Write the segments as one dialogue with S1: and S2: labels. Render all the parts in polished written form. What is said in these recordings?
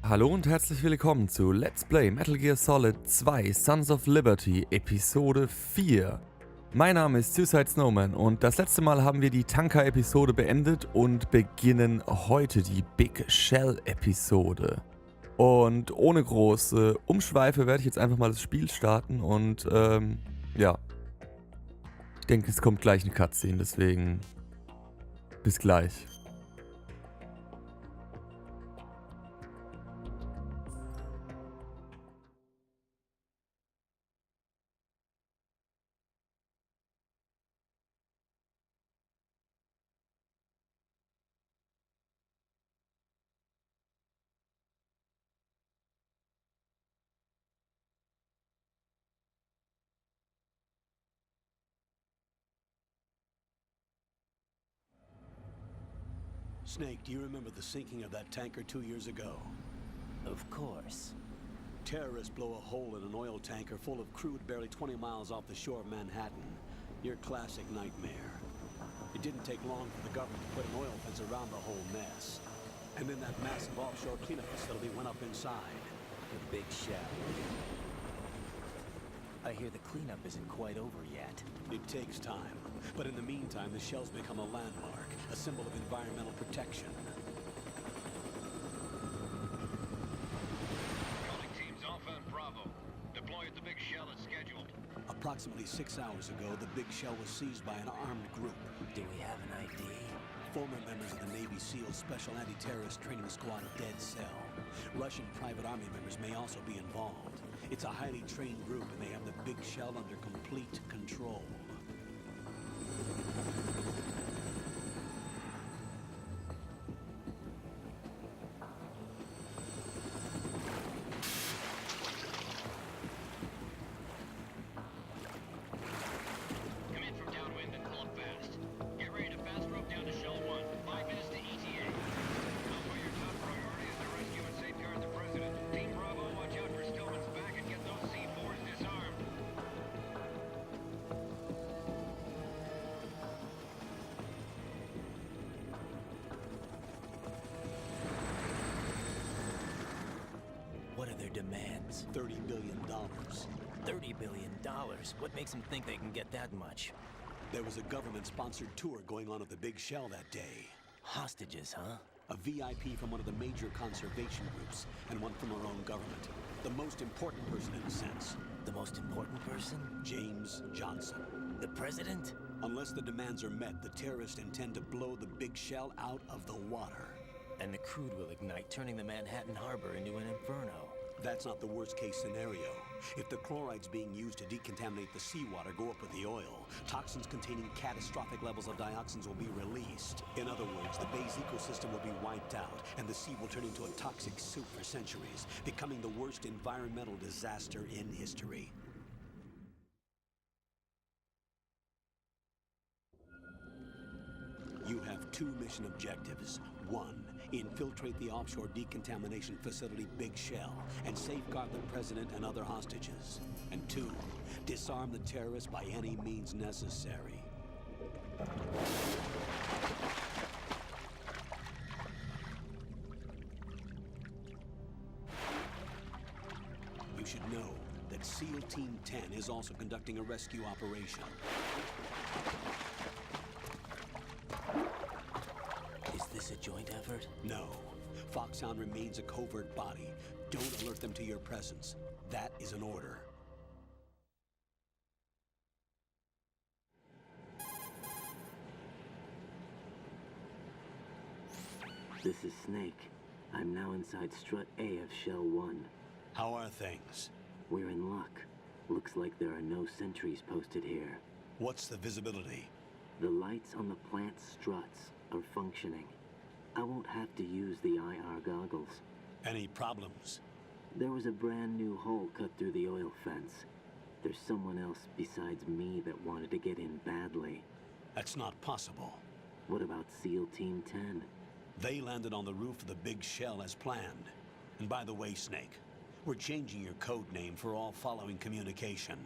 S1: Hallo und herzlich willkommen zu Let's Play Metal Gear Solid 2 Sons of Liberty Episode 4. Mein Name ist Suicide Snowman und das letzte Mal haben wir die Tanker-Episode beendet und beginnen heute die Big Shell-Episode. Und ohne große Umschweife werde ich jetzt einfach mal das Spiel starten und ja. Ich denke, es kommt gleich eine Cutscene, deswegen bis gleich.
S2: Snake, do you remember the sinking of that tanker 2 years ago?
S3: Of course.
S2: Terrorists blow a hole in an oil tanker full of crude barely 20 miles off the shore of Manhattan. Your classic nightmare. It didn't take long for the government to put an oil fence around the whole mess. And then that massive offshore cleanup facility went up inside.
S3: The Big Shell. I hear the cleanup isn't quite over yet.
S2: It takes time. But in the meantime, the shell's become a landmark, a symbol of environmental protection.
S4: Calling teams Alpha and Bravo. Deploy at the Big Shell as scheduled.
S2: Approximately 6 hours ago, the Big Shell was seized by an armed group.
S3: Do we have an ID?
S2: Former members of the Navy SEAL Special Anti-Terrorist Training Squad Dead Cell. Russian private army members may also be involved. It's a highly trained group and they have the Big Shell under complete control.
S4: Come in from downwind and pull up fast. Get ready to fast rope down to Shell 1. 5 minutes to ETA. Alpha, your top priority is to rescue and safeguard the President. Team Bravo, watch out for Stillman's back and get those C4s disarmed.
S3: What are their demands?
S2: $30 billion.
S3: $30 billion. What makes them think they can get that much?
S2: There was a government-sponsored tour going on at the Big Shell that day.
S3: Hostages, huh?
S2: A VIP from one of the major conservation groups, and one from our own government. The most important person in a sense.
S3: The most important person?
S2: James Johnson.
S3: The President?
S2: Unless the demands are met, the terrorists intend to blow the Big Shell out of the water.
S3: And the crude will ignite, turning the Manhattan Harbor into an inferno.
S2: That's not the worst-case scenario. If the chlorides being used to decontaminate the seawater go up with the oil, toxins containing catastrophic levels of dioxins will be released. In other words, the bay's ecosystem will be wiped out, and the sea will turn into a toxic soup for centuries, becoming the worst environmental disaster in history. You have 2 mission objectives. 1, infiltrate the offshore decontamination facility Big Shell and safeguard the President and other hostages. And 2, disarm the terrorists by any means necessary. You should know that SEAL Team 10 is also conducting a rescue operation.
S3: Is this a joint effort?
S2: No. Foxhound remains a covert body. Don't alert them to your presence. That is an order.
S5: This is Snake. I'm now inside Strut A of Shell 1.
S2: How are things?
S5: We're in luck. Looks like there are no sentries posted here.
S2: What's the visibility?
S5: The lights on the plant struts are functioning. I won't have to use the IR goggles.
S2: Any problems?
S5: There was a brand new hole cut through the oil fence. There's someone else besides me that wanted to get in badly.
S2: That's not possible.
S5: What about SEAL Team 10?
S2: They landed on the roof of the Big Shell as planned. And by the way, Snake, we're changing your code name for all following communication.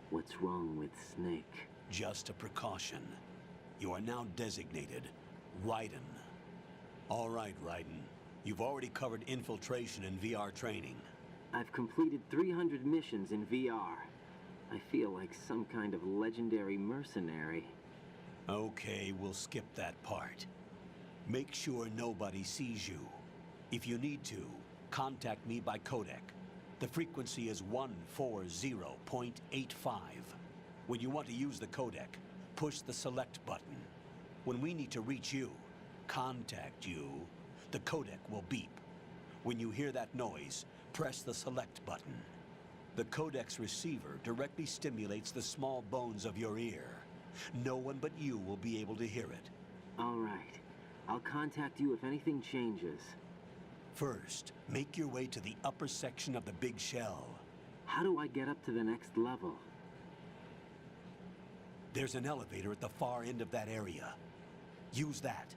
S5: What's wrong with Snake?
S2: Just a precaution. You are now designated Rite. All right, Rite. You've already covered infiltration and VR training.
S5: I've completed 300 missions in VR. I feel like some kind of legendary mercenary.
S2: Okay, we'll skip that part. Make sure nobody sees you. If you need to, contact me by codec. The frequency is 140.85. When you want to use the codec, push the select button. When we need to reach you, contact you, the codec will beep. When you hear that noise, press the select button. The codec's receiver directly stimulates the small bones of your ear. No one but you will be able to hear it.
S5: All right. I'll contact you if anything changes.
S2: First, make your way to the upper section of the big shell.
S5: How do I get up to the next level?
S2: There's an elevator at the far end of that area. Use that.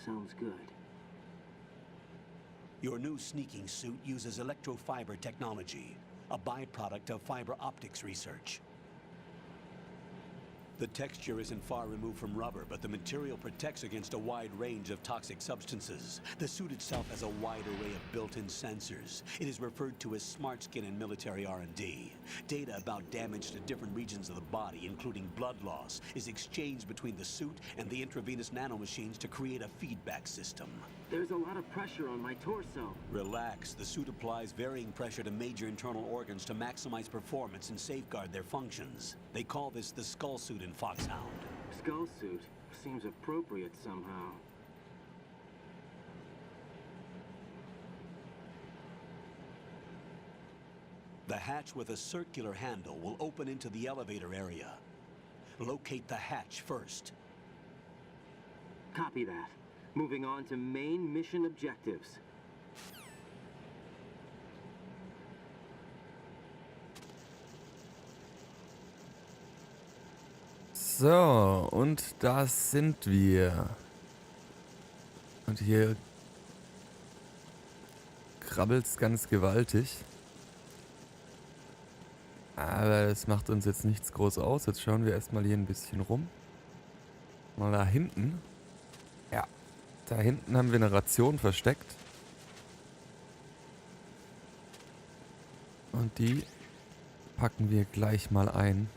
S5: Sounds good.
S2: Your new sneaking suit uses electrofiber technology, a byproduct of fiber optics research. The texture isn't far removed from rubber, but the material protects against a wide range of toxic substances. The suit itself has a wide array of built-in sensors. It is referred to as smart skin in military R&D. Data about damage to different regions of the body, including blood loss, is exchanged between the suit and the intravenous nanomachines to create a feedback system.
S5: There's a lot of pressure on my torso.
S2: Relax. The suit applies varying pressure to major internal organs to maximize performance and safeguard their functions. They call this the skull suit in Foxhound.
S5: Skull suit seems appropriate somehow.
S2: The hatch with a circular handle will open into the elevator area. Locate the hatch first.
S5: Copy that. Moving on to main mission objectives.
S1: So, und da sind wir. Und hier krabbelt's ganz gewaltig. Aber das macht uns jetzt nichts groß aus. Jetzt schauen wir erstmal hier ein bisschen rum. Mal da hinten. Ja, da hinten haben wir eine Ration versteckt. Und die packen wir gleich mal ein.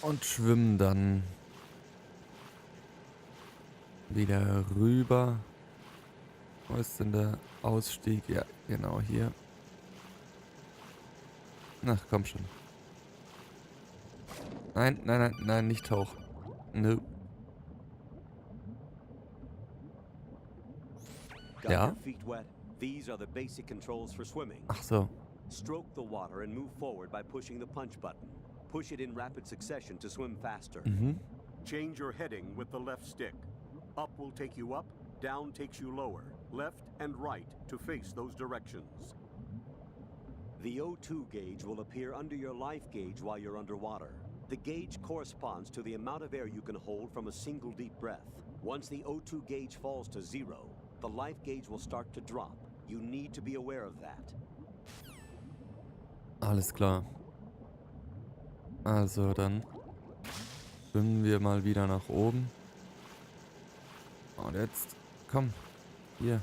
S1: Und schwimmen dann wieder rüber. Wo ist denn der Ausstieg? Ja, genau hier. Ach, komm schon. Nein, nein, nein, nein, nicht hoch. No.
S2: Got
S1: Ja?
S2: your feet wet? These are the basic controls for swimming.
S1: Ach so.
S2: Stroke the water and move forward by pushing the punch button. Push it in rapid succession to swim faster.
S6: Change your heading with the left stick. Up will take you up, down takes you lower. Left and right to face those directions.
S2: The O2 gauge will appear under your life gauge while you're underwater. The gauge corresponds to the amount of air you can hold from a single deep breath. Once the O2 gauge falls to 0, the life gauge will start to drop. You need to be aware of that.
S1: Alles klar. Also dann schwimmen wir mal wieder nach oben. Und jetzt, komm, hier.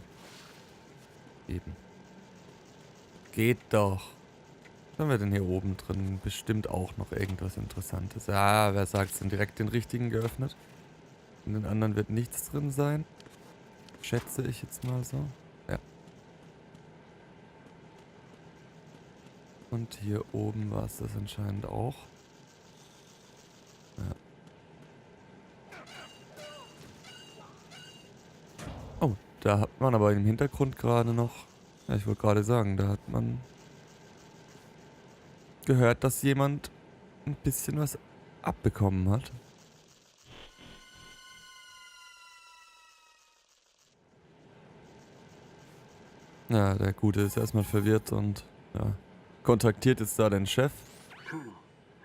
S1: Eben. Geht doch. Was haben wir denn hier oben drin? Bestimmt auch noch irgendwas Interessantes. Ah, wer sagt es denn? Direkt den richtigen geöffnet. In den anderen wird nichts drin sein. Schätze ich jetzt mal so. Ja. Und hier oben war es das anscheinend auch. Ja. Oh, da hat man aber im Hintergrund gerade noch... Ja, ich wollte gerade sagen, da hat man gehört, dass jemand ein bisschen was abbekommen hat. Ja, der Gute ist erstmal verwirrt und ja, kontaktiert jetzt da den Chef.
S5: Colonel,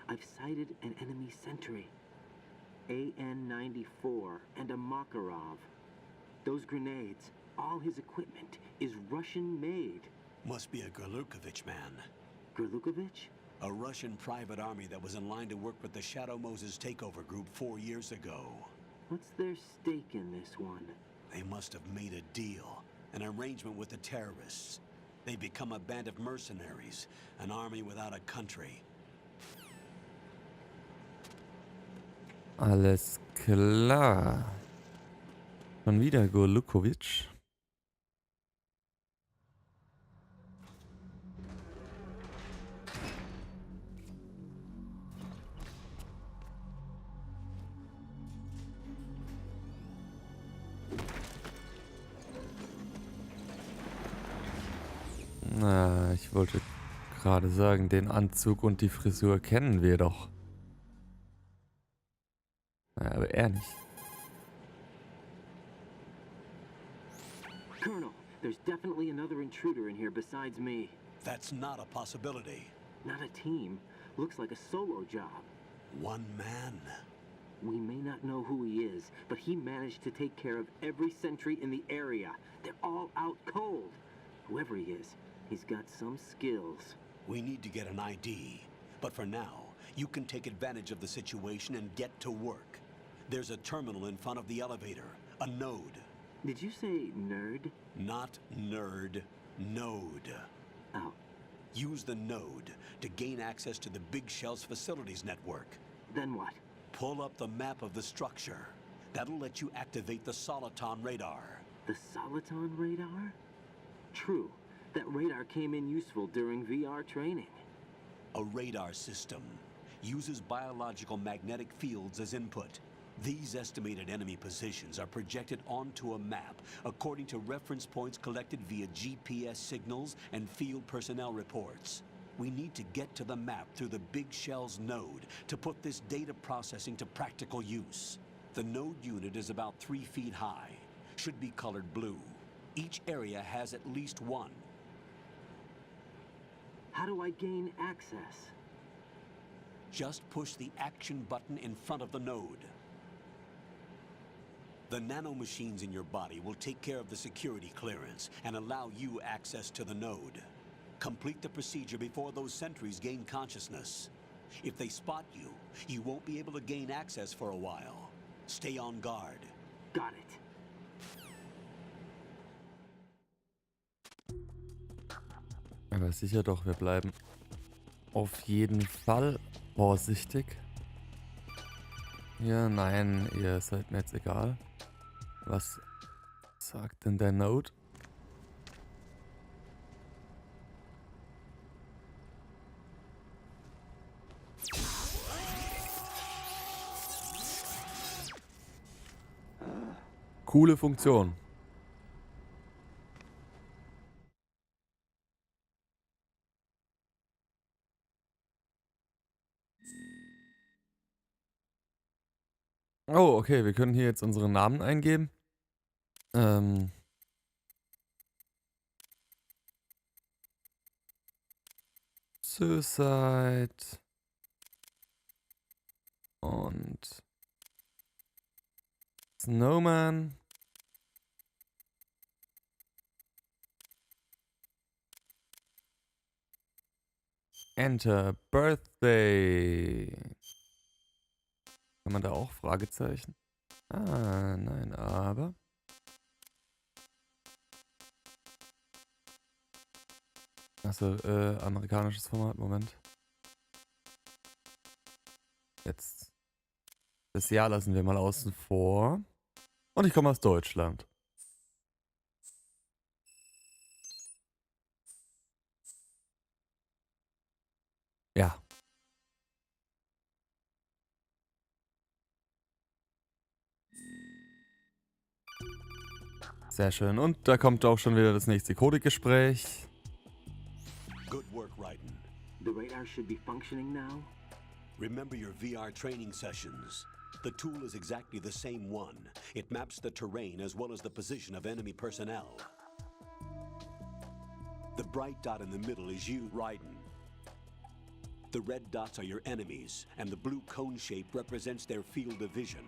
S5: I've sighted an enemy sentry. AN-94 and a Makarov. Those grenades, all his equipment is Russian-made.
S2: Must be a Gerlukovich man.
S5: Gerlukovich?
S2: A Russian private army that was in line to work with the Shadow Moses takeover group 4 years ago.
S5: What's their stake in this one?
S2: They must have made a deal, an arrangement with the terrorists. They become a band of mercenaries, an army without a country.
S1: Alles klar. Schon wieder Golukovic. Na, ich wollte gerade sagen, den Anzug und die Frisur kennen wir doch. Ja, aber er nicht.
S5: Colonel, there's definitely another intruder in here besides me.
S2: That's not a possibility.
S5: Not a team. Looks like a solo job.
S2: One man.
S5: We may not know who he is, but he managed to take care of every sentry in the area. They're all out cold. Whoever he is, he's got some skills.
S2: We need to get an ID. But for now, you can take advantage of the situation and get to work. There's a terminal in front of the elevator. A node.
S5: Did you say nerd?
S2: Not nerd. Node.
S5: Oh,
S2: Use the node to gain access to the Big Shell's facilities network.
S5: then what?
S2: Pull up the map of the structure. That'll let you activate the Soliton radar.
S5: The Soliton radar? True. That radar came in useful during VR training.
S2: A radar system uses biological magnetic fields as input. These estimated enemy positions are projected onto a map according to reference points collected via GPS signals and field personnel reports. We need to get to the map through the Big Shell's node to put this data processing to practical use. The node unit is about 3 feet high, should be colored blue. Each area has at least one.
S5: How do I gain access?
S2: Just push the action button in front of the node. The nanomachines in your body will take care of the security clearance and allow you access to the node. Complete the procedure before those sentries gain consciousness. If they spot you, you won't be able to gain access for a while. Stay on guard.
S5: Got it.
S1: Aber sicher doch, wir bleiben auf jeden Fall vorsichtig. Ja, nein, ihr seid mir jetzt egal. Was sagt denn der Node? Coole Funktion. Oh, okay, wir können hier jetzt unseren Namen eingeben. Suicide und Snowman. Enter Birthday. Kann man da auch Fragezeichen? Ah, nein, aber. Achso, amerikanisches Format, Moment. Jetzt. Das Jahr lassen wir mal außen vor. Und ich komme aus Deutschland. Ja. Sehr schön. Und da kommt auch schon wieder das nächste Codegespräch.
S2: Good work, Rite.
S5: The radar should be functioning now?
S2: Remember your VR training sessions. The tool is exactly the same one. It maps the terrain as well as the position of enemy personnel. The bright dot in the middle is you, Rite. The red dots are your enemies, and the blue cone shape represents their field of vision.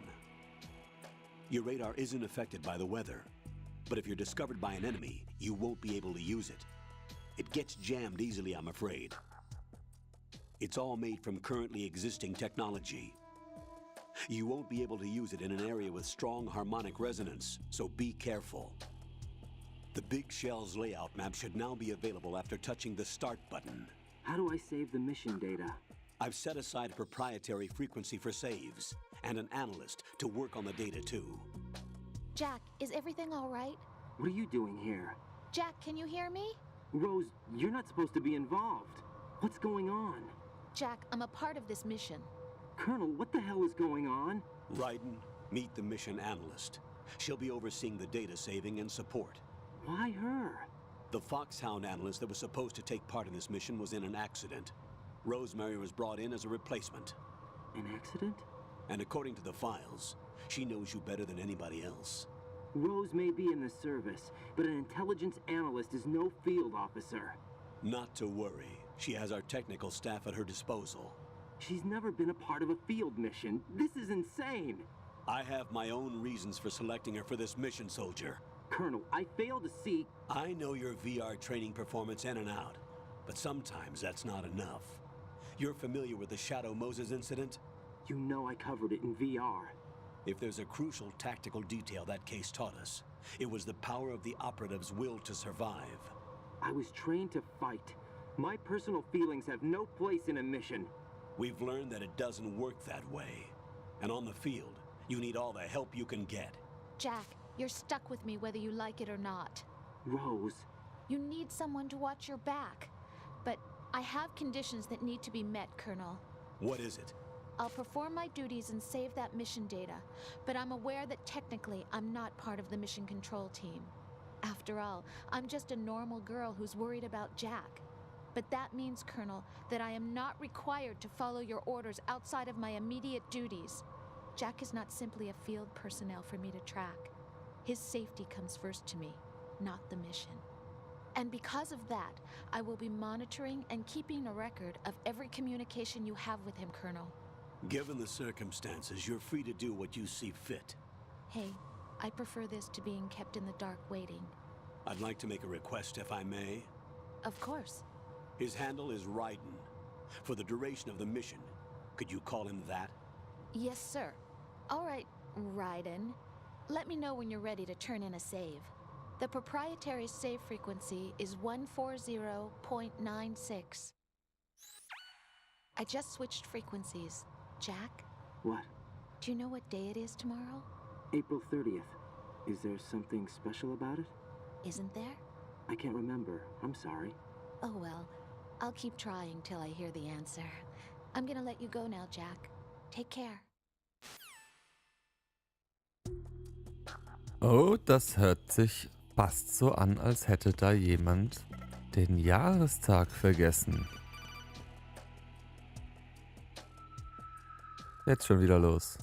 S2: Your radar isn't affected by the weather, but if you're discovered by an enemy, you won't be able to use it. It gets jammed easily, I'm afraid. It's all made from currently existing technology. You won't be able to use it in an area with strong harmonic resonance, so be careful. The Big Shell's layout map should now be available after touching the Start button.
S5: How do I save the mission data?
S2: I've set aside a proprietary frequency for saves, and an analyst to work on the data too.
S7: Jack, is everything all right?
S5: What are you doing here?
S7: Jack, can you hear me?
S5: Rose, you're not supposed to be involved. What's going on?
S7: Jack, I'm a part of this mission.
S5: Colonel, what the hell is going on?
S2: Rite, meet the mission analyst. She'll be overseeing the data saving and support.
S5: Why her?
S2: The Foxhound analyst that was supposed to take part in this mission was in an accident. Rosemary was brought in as a replacement.
S5: An accident?
S2: And according to the files, she knows you better than anybody else.
S5: Rose may be in the service, but an intelligence analyst is no field officer.
S2: Not to worry. She has our technical staff at her disposal.
S5: She's never been a part of a field mission. This is insane.
S2: I have my own reasons for selecting her for this mission, soldier.
S5: Colonel, I fail to see...
S2: I know your VR training performance in and out, but sometimes that's not enough. You're familiar with the Shadow Moses incident?
S5: You know I covered it in VR.
S2: If there's a crucial tactical detail that case taught us, it was the power of the operative's will to survive.
S5: I was trained to fight. My personal feelings have no place in a mission.
S2: We've learned that it doesn't work that way. And on the field, you need all the help you can get.
S7: Jack, you're stuck with me whether you like it or not.
S5: Rose.
S7: You need someone to watch your back. But I have conditions that need to be met, Colonel.
S2: What is it?
S7: I'll perform my duties and save that mission data, but I'm aware that technically I'm not part of the mission control team. After all, I'm just a normal girl who's worried about Jack. But that means, Colonel, that I am not required to follow your orders outside of my immediate duties. Jack is not simply a field personnel for me to track. His safety comes first to me, not the mission. And because of that, I will be monitoring and keeping a record of every communication you have with him, Colonel.
S2: Given the circumstances, you're free to do what you see fit.
S7: Hey, I prefer this to being kept in the dark waiting.
S2: I'd like to make a request, if I may.
S7: Of course.
S2: His handle is Rite. For the duration of the mission, could you call him that?
S7: Yes, sir. All right, Rite. Let me know when you're ready to turn in a save. The proprietary save frequency is 140.96. I just switched frequencies. Jack?
S5: What?
S7: Do you know what day it is tomorrow?
S5: April 30th. Is there something special about it?
S7: Isn't there?
S5: I can't remember. I'm sorry.
S7: Oh well, I'll keep trying till I hear the answer. I'm gonna let you go now, Jack. Take care.
S1: Oh, das hört sich fast so an, als hätte da jemand den Jahrestag vergessen. Jetzt schon wieder los.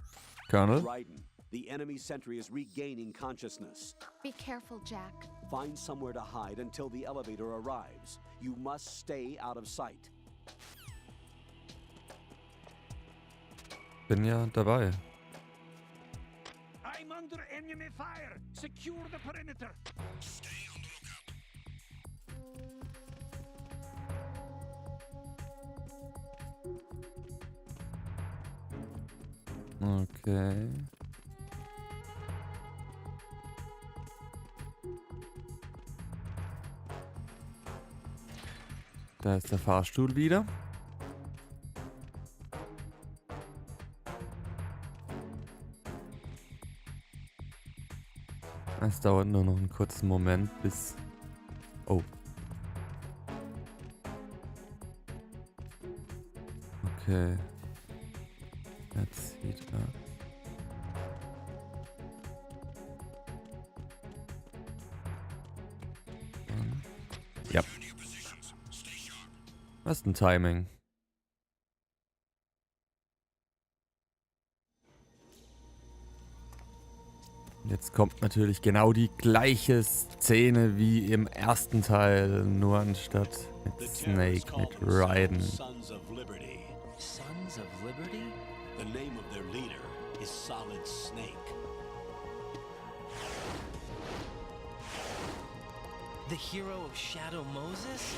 S1: Colonel?
S2: Rite, the enemy sentry is regaining consciousness.
S7: Be careful, Jack.
S2: Find somewhere to hide until the elevator arrives. You must stay out of sight.
S1: Bin ja dabei.
S4: I'm under enemy fire. Secure the perimeter. Stay on the
S1: lookout. Okay. Da ist der Fahrstuhl wieder. Es dauert nur noch einen kurzen Moment bis... Oh. Okay. Jetzt sieht er. Ja. Was ist ein Timing? Jetzt kommt natürlich genau die gleiche Szene wie im ersten Teil, nur anstatt mit Snake, mit Raiden.
S2: Sons of Liberty.
S3: Sons of Liberty?
S2: The name of their leader is Solid Snake.
S3: The hero of Shadow Moses?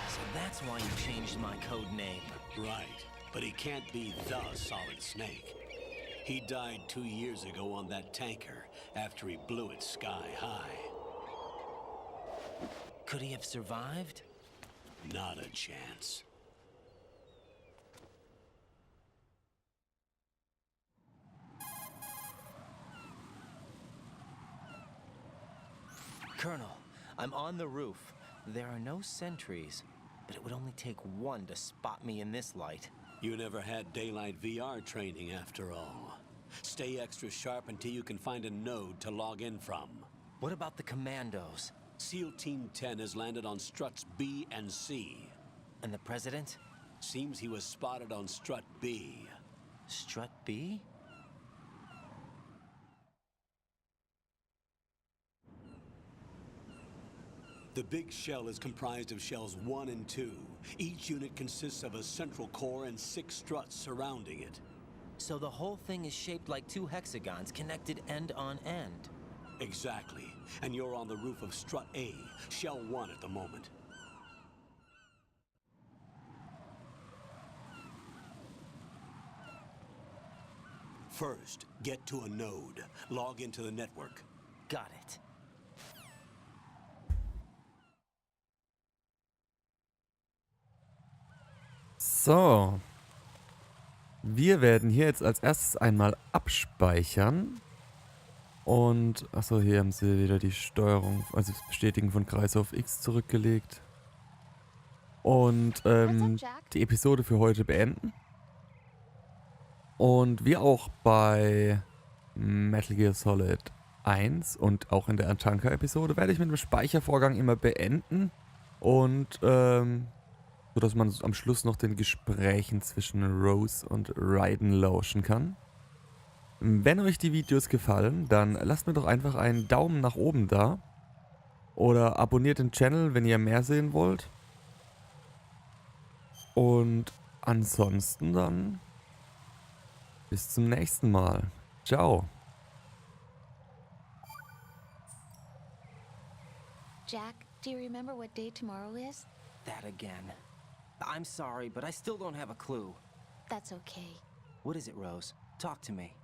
S3: So that's why you changed my code name.
S2: Right, but he can't be the Solid Snake. He died 2 years ago on that tanker after he blew it sky high.
S3: Could he have survived?
S2: Not a chance.
S3: Colonel, I'm on the roof. There are no sentries, but it would only take one to spot me in this light.
S2: You never had daylight VR training after all. Stay extra sharp until you can find a node to log in from.
S3: What about the commandos?
S2: SEAL Team 10 has landed on struts B and C.
S3: And the president?
S2: Seems he was spotted on strut B.
S3: Strut B?
S2: The big shell is comprised of shells 1 and 2. Each unit consists of a central core and 6 struts surrounding it.
S3: So the whole thing is shaped like 2 hexagons connected end on end.
S2: Exactly. And you're on the roof of strut A, shell 1 at the moment. First, get to a node. Log into the network.
S3: Got it.
S1: So. Wir werden hier jetzt als erstes einmal abspeichern. Und, achso, hier haben sie wieder die Steuerung, also das Bestätigen von Kreis auf X zurückgelegt. Und die Episode für heute beenden. Und wie auch bei Metal Gear Solid 1 und auch in der Tanker-Episode werde ich mit dem Speichervorgang immer beenden. Und sodass man am Schluss noch den Gesprächen zwischen Rose und Rite lauschen kann. Wenn euch die Videos gefallen, dann lasst mir doch einfach einen Daumen nach oben da. Oder abonniert den Channel, wenn ihr mehr sehen wollt. Und ansonsten dann bis zum nächsten Mal. Ciao.
S7: Jack, do you remember what day tomorrow is?
S3: That again. I'm sorry, but I still don't have a clue.
S7: That's okay.
S3: What is it, Rose? Talk to me.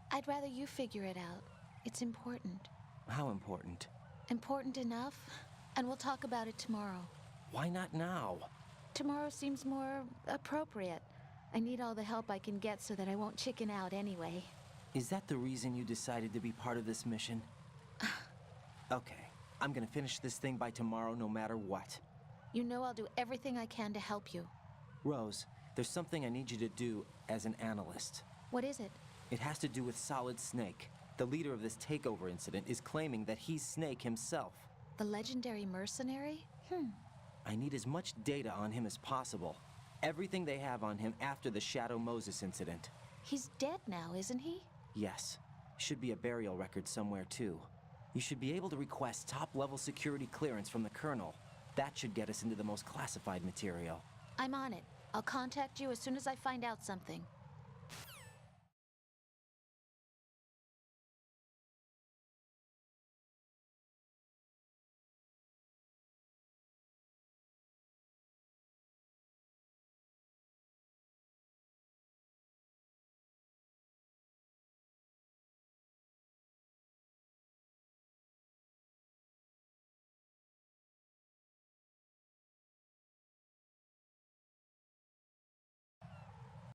S7: I'd rather you figure it out. It's important.
S3: How important?
S7: Important enough, and we'll talk about it tomorrow.
S3: Why not now?
S7: Tomorrow seems more appropriate. I need all the help I can get so that I won't chicken out anyway.
S3: Is that the reason you decided to be part of this mission? Okay, I'm gonna finish this thing by tomorrow no matter what.
S7: You know I'll do everything I can to help you.
S3: Rose, there's something I need you to do as an analyst.
S7: What is it?
S3: It has to do with Solid Snake. The leader of this takeover incident is claiming that he's Snake himself.
S7: The legendary mercenary?
S3: I need as much data on him as possible. Everything they have on him after the Shadow Moses incident.
S7: He's dead now, isn't he?
S3: Yes. Should be a burial record somewhere too. You should be able to request top-level security clearance from the Colonel. That should get us into the most classified material.
S7: I'm on it. I'll contact you as soon as I find out something.